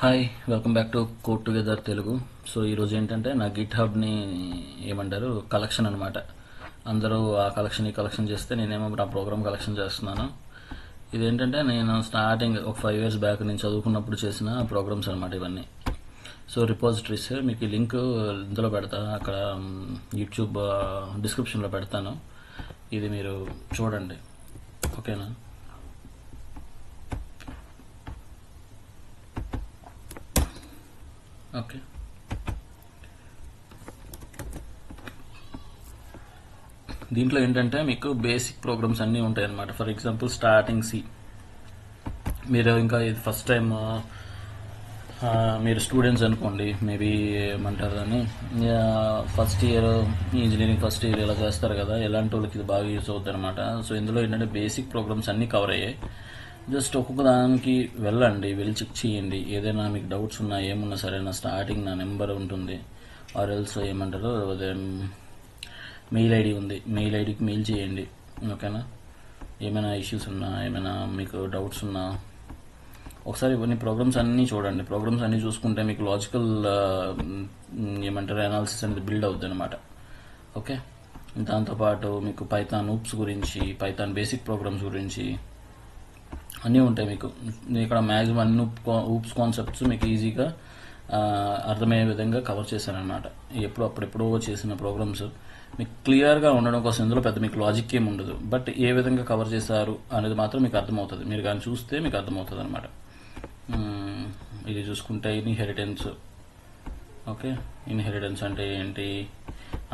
Hi, welcome back to code together Telugu. So ఈరోజు ఏంటంటే నా గిట్ హబ్ని ఏమంటారు కలెక్షన్ అనమాట. అందరూ ఆ కలెక్షన్ చేస్తే నేనేమో నా ప్రోగ్రామ్ కలెక్షన్ చేస్తున్నాను. ఇదేంటంటే నేను స్టార్టింగ్ ఒక 5 years బ్యాక్ నేను చదువుకున్నప్పుడు చేసిన ప్రోగ్రామ్స్ అనమాట ఇవన్నీ. సో రిపోజిటరీస్ మీకు ఈ లింక్ ఇందులో పెడతా, అక్కడ యూట్యూబ్ డిస్క్రిప్షన్లో పెడతాను. ఇది మీరు చూడండి, ఓకేనా? ఓకే, దీంట్లో ఏంటంటే మీకు బేసిక్ ప్రోగ్రామ్స్ అన్నీ ఉంటాయి అన్నమాట. ఫర్ ఎగ్జాంపుల్ స్టార్టింగ్ సి, మీరు ఇంకా ఇది ఫస్ట్ టైం మీరు స్టూడెంట్స్ అనుకోండి, మేబీ ఏమంటారు అని first year engineering first year ఇలా చేస్తారు కదా, ఎలాంటి వాళ్ళకి ఇది బాగా యూజ్ అవుతుంది అనమాట. సో ఇందులో ఏంటంటే బేసిక్ ప్రోగ్రామ్స్ అన్నీ కవర్ అయ్యాయి. జస్ట్ ఒక్కొక్క దానికి వెళ్ళి చెక్ చేయండి. ఏదైనా మీకు డౌట్స్ ఉన్నా ఏమున్నా సరే నా స్టార్టింగ్ నా నెంబర్ ఉంటుంది, ఆర్ ఎల్స్ ఏమంటారు అదే మెయిల్ ఐడి ఉంది, మెయిల్ ఐడికి మెయిల్ చేయండి, ఓకేనా? ఏమైనా ఇష్యూస్ ఉన్నా, ఏమైనా మీకు డౌట్స్ ఉన్నా ఒకసారి ఇవన్నీ ప్రోగ్రామ్స్ అన్నీ చూడండి. ప్రోగ్రామ్స్ అన్నీ చూసుకుంటే మీకు లాజికల్ ఏమంటారు అనాలిసిస్ అనేది బిల్డ్ అవుతుంది అనమాట. ఓకే, దాంతోపాటు మీకు పైథాన్ ఊప్స్ గురించి, పైథాన్ బేసిక్ ప్రోగ్రామ్స్ గురించి అన్నీ ఉంటాయి మీకు. ఇక్కడ మ్యాక్సిమం అన్ని ఊప్స్ కాన్సెప్ట్స్ మీకు ఈజీగా అర్థమయ్యే విధంగా కవర్ చేశానమాట. అప్పుడెప్పుడో చేసిన ప్రోగ్రామ్స్ మీకు క్లియర్గా ఉండడం కోసం ఇందులో పెద్ద మీకు లాజిక్ ఏమి ఉండదు, బట్ ఏ విధంగా కవర్ చేశారు అనేది మాత్రం మీకు అర్థమవుతుంది. మీరు కానీ చూస్తే మీకు అర్థమవుతుంది అనమాట. ఇది చూసుకుంటే ఇన్హెరిటెన్స్. ఓకే, ఇన్హెరిటెన్స్ అంటే ఏంటి,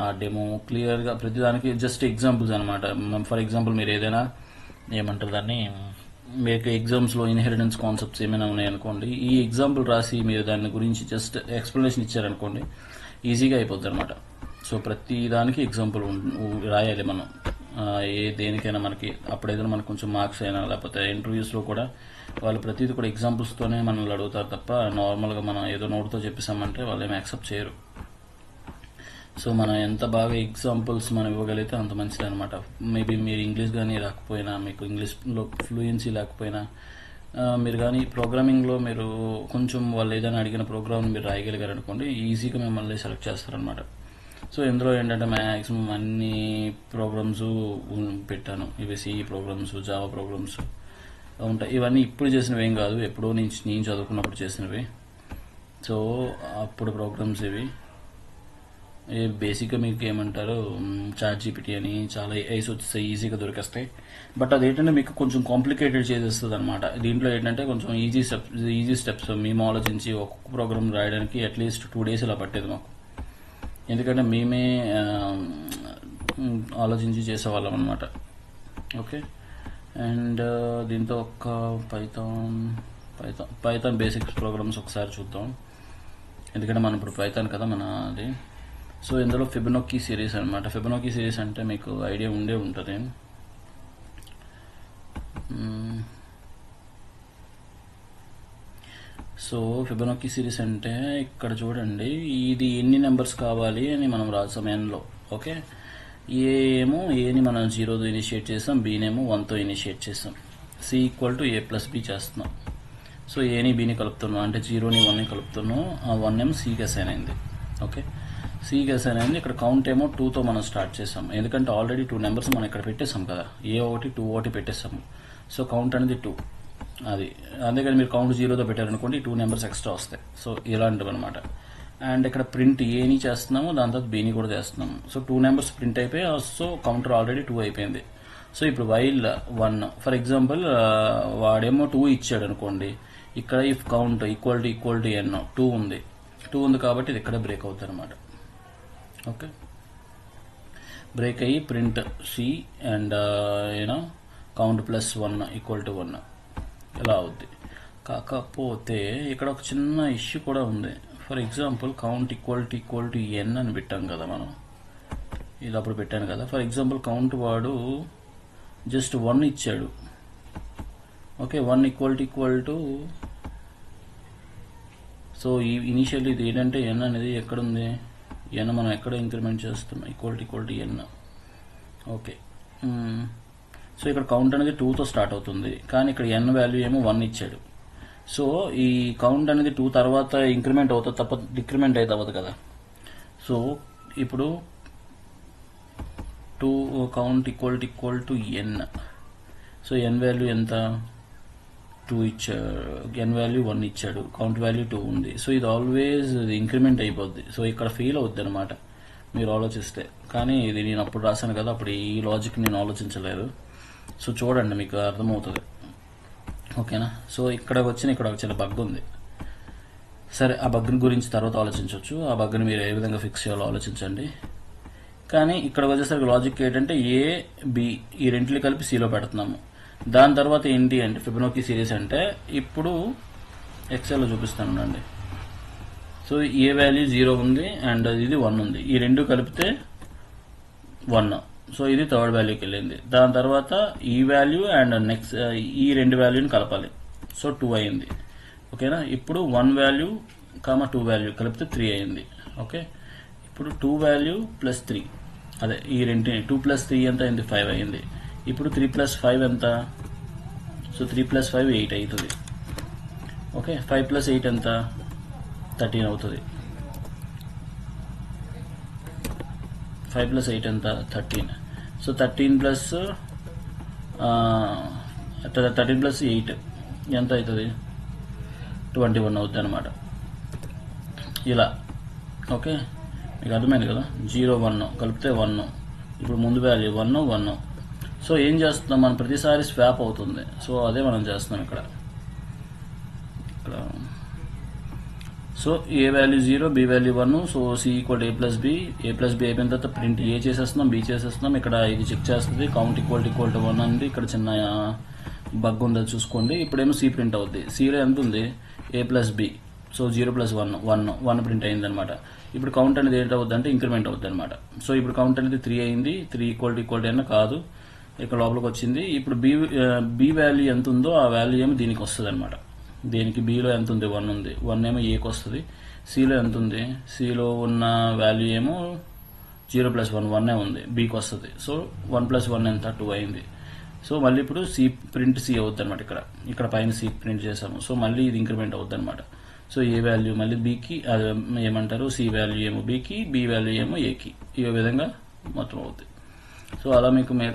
ఆ డెమో క్లియర్గా ప్రతిదానికి జస్ట్ ఎగ్జాంపుల్స్ అనమాట. ఫర్ ఎగ్జాంపుల్ మీరు ఏదైనా ఏమంటారు దాన్ని, మీకు ఎగ్జామ్స్లో ఇన్హెరిటెన్స్ కాన్సెప్ట్స్ ఏమైనా ఉన్నాయనుకోండి, ఈ ఎగ్జాంపుల్ రాసి మీరు దాని గురించి జస్ట్ ఎక్స్ప్లెనేషన్ ఇచ్చారనుకోండి, ఈజీగా అయిపోద్ది అనమాట. సో ప్రతి దానికి ఎగ్జాంపుల్ రాయాలి మనం. దేనికైనా మనకి అప్పుడేదైనా మనకు కొంచెం మార్క్స్ అయినా, లేకపోతే ఇంటర్వ్యూస్లో కూడా వాళ్ళు ప్రతిదీ కూడా ఎగ్జాంపుల్స్తోనే మనల్ని అడుగుతారు తప్ప నార్మల్గా మనం ఏదో నోటుతో చెప్పేసామంటే వాళ్ళు ఏమి యాక్సెప్ట్ చేయరు. సో మనం ఎంత బాగా ఎగ్జాంపుల్స్ మనం ఇవ్వగలిగితే అంత మంచిది అనమాట. మేబీ మీరు ఇంగ్లీష్ కానీ రాకపోయినా, మీకు ఇంగ్లీష్లో ఫ్లూయెన్సీ లేకపోయినా, మీరు కానీ ప్రోగ్రామింగ్లో మీరు కొంచెం వాళ్ళు ఏదైనా అడిగిన ప్రోగ్రామ్ మీరు రాయగలిగారు అనుకోండి, ఈజీగా మిమ్మల్ని సెలెక్ట్ చేస్తారనమాట. సో ఇందులో ఏంటంటే మ్యాక్సిమం అన్ని ప్రోగ్రామ్స్ పెట్టాను. ఇవి సి ప్రోగ్రామ్స్, జావా ప్రోగ్రామ్స్ ఉంటాయి. ఇవన్నీ ఇప్పుడు చేసినవి ఏం కాదు, ఎప్పుడో నేను చదువుకున్నప్పుడు చేసినవి. సో అప్పుడు ప్రోగ్రామ్స్ ఇవి. బేసిక్గా మీకు ఏమంటారు చాట్ జీపీటీ అని చాలా ఏఐస్ వచ్చేస్తాయి, ఈజీగా దొరికేస్తాయి. బట్ అదేంటంటే మీకు కొంచెం కాంప్లికేటెడ్ చేసేస్తుంది అనమాట. దీంట్లో ఏంటంటే కొంచెం ఈజీ స్టెప్స్ మేము ఆలోచించి ఒక్కొక్క ప్రోగ్రామ్ రాయడానికి అట్లీస్ట్ 2 days ఇలా పట్టేది మాకు. ఎందుకంటే మేమే ఆలోచించి చేసేవాళ్ళం అనమాట. ఓకే, అండ్ దీంతో ఒక పైథాన్ బేసిక్స్ ప్రోగ్రామ్స్ ఒకసారి చూద్దాం. ఎందుకంటే మనం ఇప్పుడు పైథాన్ కదా మన అది. సో ఇందులో ఫిబొనాకీ సిరీస్ అనమాట. ఫిబొనాకీ సిరీస్ అంటే మీకు ఐడియా ఉండే ఉంటుంది. సో ఫిబొనాకీ సిరీస్ అంటే ఇక్కడ చూడండి, ఇది ఎన్ని నెంబర్స్ కావాలి అని మనం రాసాం ఎన్లో. ఓకే, ఏని మనం 0తో ఇనిషియేట్ చేసాం, బీనేమో 1తో ఇనిషియేట్ చేసాం, C equal to A plus B చేస్తున్నాం. సో ఏని బీని కలుపుతున్నాం అంటే 0ని 1ని కలుపుతున్నాం, ఆ 1 ఏమో సికి అసైన్ అయింది. ఓకే, సికి అసైన్ అయింది. ఇక్కడ కౌంట్ ఏమో 2తో మనం స్టార్ట్ చేసాం, ఎందుకంటే ఆల్రెడీ 2 నెంబర్స్ మనం ఇక్కడ పెట్టేసాం కదా, ఏ ఒకటి 2 ఒకటి పెట్టేసాము. సో కౌంట్ అనేది 2, అది అందుకని మీరు కౌంట్ 0తో పెట్టారనుకోండి 2 నెంబర్స్ ఎక్స్ట్రా వస్తాయి. సో ఇలాంటివి అనమాట. అండ్ ఇక్కడ ప్రింట్ ఏని చేస్తున్నాము, దాని తర్వాత బీని కూడా చేస్తున్నాము. సో 2 నెంబర్స్ ప్రింట్ అయిపోయి, సో కౌంటర్ ఆల్రెడీ 2 అయిపోయింది. సో ఇప్పుడు వైల్ 1, ఫర్ ఎగ్జాంపుల్ వాడేమో 2 ఇచ్చాడు అనుకోండి, ఇక్కడ if count equal to N 2 ఉంది కాబట్టి ఇది ఇక్కడ బ్రేక్ అవుతుంది అనమాట. ఓకే, బ్రేక్ అయ్యి print C and count plus 1 equal to 1 ఇలా అవుద్ది. కాకపోతే ఇక్కడ ఒక చిన్న ఇష్యూ కూడా ఉంది. For example count equal to n అని పెట్టాం కదా మనం, ఇది అప్పుడు పెట్టాను కదా. ఫర్ ఎగ్జాంపుల్ కౌంట్ వాడు జస్ట్ 1 ఇచ్చాడు. Okay, 1 equal to so initially ఇది ఏంటంటే ఎన్ అనేది ఎక్కడుంది, ఎన్ మనం ఎక్కడ ఇంక్రిమెంట్ చేస్తున్నాం, equal to N. Okay, so ఇక్కడ కౌంట్ అనేది 2తో స్టార్ట్ అవుతుంది, కానీ ఇక్కడ ఎన్ వాల్యూ ఏమో 1 ఇచ్చాడు. సో ఈ కౌంట్ అనేది 2 తర్వాత ఇంక్రిమెంట్ అవుతుంది తప్ప డిక్రిమెంట్ అయితే అవ్వదు కదా. సో ఇప్పుడు 2 count equal to n. So n value ఎంత, 2 ఇచ్చాడు, n వాల్యూ 1 ఇచ్చాడు, కౌంట్ వాల్యూ 2 ఉంది. సో ఇది ఆల్వేస్ ఇంక్రిమెంట్ అయిపోద్ది. సో ఇక్కడ ఫెయిల్ అవుద్ది అనమాట మీరు ఆలోచిస్తే. కానీ ఇది నేను అప్పుడు రాశాను కదా, అప్పుడు ఈ లాజిక్ నేను ఆలోచించలేదు. సో చూడండి మీకు అర్థమవుతుంది, ఓకేనా. సో ఇక్కడ ఒక చిన్న బగ్ ఉంది. సరే, ఆ బగ్ గురించి తర్వాత ఆలోచించవచ్చు. ఆ బగ్ని మీరు ఏ విధంగా ఫిక్స్ చేయాలో ఆలోచించండి. కానీ ఇక్కడ వచ్చేసరికి లాజిక్ ఏంటంటే ఏ బి ఈ రెంట్లు కలిపి సిలో పెడుతున్నాము. దాని తర్వాత ఏంటి అంటే ఫిబొనాకీ సిరీస్ అంటే ఇప్పుడు ఎక్సెల్లో చూపిస్తాను అండి. సో ఏ వాల్యూ 0 ఉంది అండ్ ఇది 1 ఉంది, ఈ రెండు కలిపితే 1. సో ఇది థర్డ్ వాల్యూకి వెళ్ళింది. దాని తర్వాత ఈ వాల్యూ అండ్ నెక్స్ట్ ఈ రెండు వాల్యూని కలపాలి. సో 2 అయింది, ఓకేనా. ఇప్పుడు 1 వాల్యూ 2 వాల్యూ కలిపితే 3 అయింది, ఓకే. ఇప్పుడు 2 వాల్యూ ప్లస్ 3, అదే ఈ రెంటిని 2 ప్లస్ 3 ఎంత అయింది, 5 అయింది. ఇప్పుడు 3 ప్లస్ 5 ఎంత, సో 3 ప్లస్ 5 8 అవుతుంది, ఓకే. 5 ప్లస్ 8 ఎంత, 13 అవుతుంది. 5 ప్లస్ 8 ఎంత, 13. సో 13 ప్లస్ 8 ఎంత అవుతుంది, 21 అవుతుంది అనమాట. ఇలా, ఓకే. మీకు అర్థమైంది కదా. 0 1 కలిపితే 1, ఇప్పుడు ముందు వాల్యూ 1 1. సో ఏం చేస్తున్నాం మనం, ప్రతిసారి స్వాప్ అవుతుంది. సో అదే మనం చేస్తున్నాం ఇక్కడ. So a value 0, b value 1. So c equal a plus b అయిపోయిన తర్వాత ప్రింట్ ఏ చేసేస్తున్నాం, బి చేసేస్తున్నాం. ఇక్కడ ఇది చెక్ చేస్తుంది, కౌంట్ ఈక్వల్ టు 1 అండి. ఇక్కడ చిన్న బగ్ ఉందో చూసుకోండి. ఇప్పుడేమో సి ప్రింట్ అవుద్ది. సిలో ఎంత ఉంది, a plus b. So 0 plus 1 print అయింది అనమాట. ఇప్పుడు కౌంట్ అనేది ఏంటవుద్ది అంటే ఇంక్రిమెంట్ అవుద్ది అనమాట. సో ఇప్పుడు కౌంట్ అనేది 3 అయింది. 3 ఈక్వల్ టు అయినా కాదు, ఇక్కడ లోపలికి వచ్చింది. ఇప్పుడు బి వాల్యూ ఎంత ఉందో ఆ వాల్యూ ఏమో దీనికి వస్తుంది అనమాట. దీనికి బిలో ఎంత ఉంది, 1 ఉంది. 1 ఏమో ఏకి వస్తుంది. సిలో ఎంత ఉంది, సిలో ఉన్న వాల్యూ ఏమో 0 ప్లస్ 1 ఉంది, బికి వస్తుంది. సో 1 ప్లస్ 1 ఎంత, 2 అయింది. సో మళ్ళీ ఇప్పుడు సి ప్రింట్ సి అవుద్ది అనమాట. ఇక్కడ పైన సి ప్రింట్ చేసాము. సో మళ్ళీ ఇది ఇంక్రిమెంట్ అవుద్ది అనమాట. సో ఏ వాల్యూ మళ్ళీ బికి ఏమంటారు, సి వాల్యూ ఏమో బికి, బి వాల్యూ ఏమో ఏకి, ఈ విధంగా మొత్తం అవుతుంది. సో అలా మీకు మిగతా